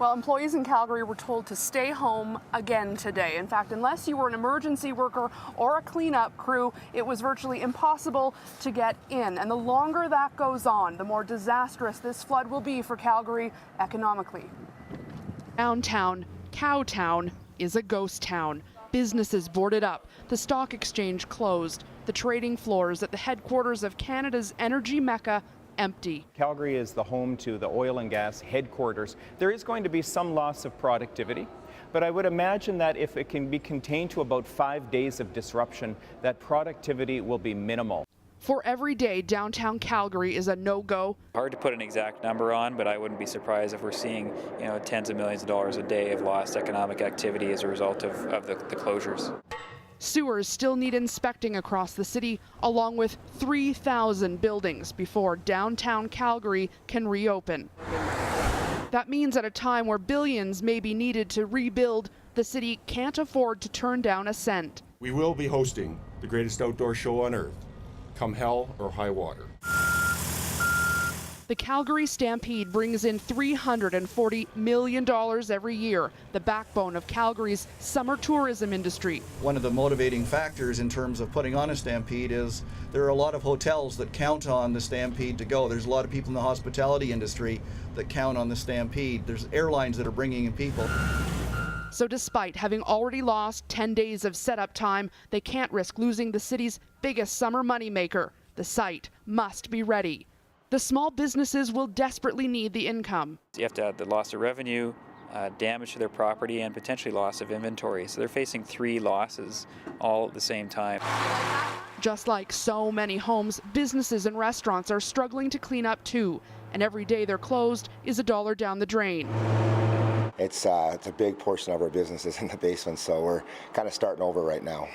Well, employees in Calgary were told to stay home again today. In fact, unless you were an emergency worker or a cleanup crew, it was virtually impossible to get in. And the longer that goes on, the more disastrous this flood will be for Calgary economically. Downtown, Cowtown, is a ghost town. Businesses boarded up, the stock exchange closed, the trading floors at the headquarters of Canada's energy mecca empty. Calgary is the home to the oil and gas headquarters. There is going to be some loss of productivity, but I would imagine that if it can be contained to about 5 days of disruption, that productivity will be minimal. For every day, downtown Calgary is a no-go. Hard to put an exact number on, but I wouldn't be surprised if we're seeing, tens of millions of dollars a day of lost economic activity as a result of the closures. Sewers still need inspecting across the city, along with 3,000 buildings before downtown Calgary can reopen. That means at a time where billions may be needed to rebuild, the city can't afford to turn down a cent. We will be hosting the greatest outdoor show on earth, come hell or high water. The Calgary Stampede brings in $340 million every year, the backbone of Calgary's summer tourism industry. One of the motivating factors in terms of putting on a Stampede is there are a lot of hotels that count on the Stampede to go. There's a lot of people in the hospitality industry that count on the Stampede. There's airlines that are bringing in people. So despite having already lost 10 days of setup time, they can't risk losing the city's biggest summer moneymaker. The site must be ready. The small businesses will desperately need the income. You have to have the loss of revenue, damage to their property, and potentially loss of inventory. So they're facing 3 losses all at the same time. Just like so many homes, businesses and restaurants are struggling to clean up too. And every day they're closed is $1 down the drain. It's a big portion of our business is in the basement, so we're kind of starting over right now.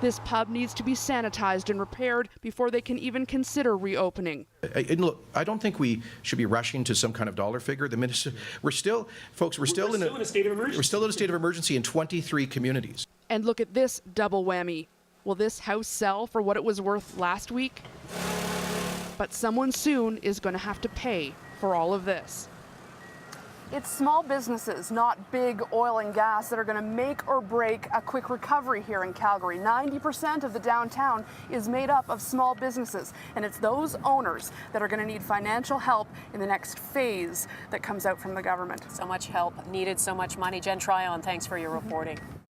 This pub needs to be sanitized and repaired before they can even consider reopening. And look, I don't think we should be rushing to some kind of dollar figure. The minister, we're still in a state of emergency. We're still in a state of emergency in 23 communities. And look at this double whammy. Will this house sell for what it was worth last week? But someone soon is going to have to pay for all of this. It's small businesses, not big oil and gas, that are going to make or break a quick recovery here in Calgary. 90% of the downtown is made up of small businesses, and it's those owners that are going to need financial help in the next phase that comes out from the government. So much help needed, so much money. Jen Tryon, thanks for your reporting.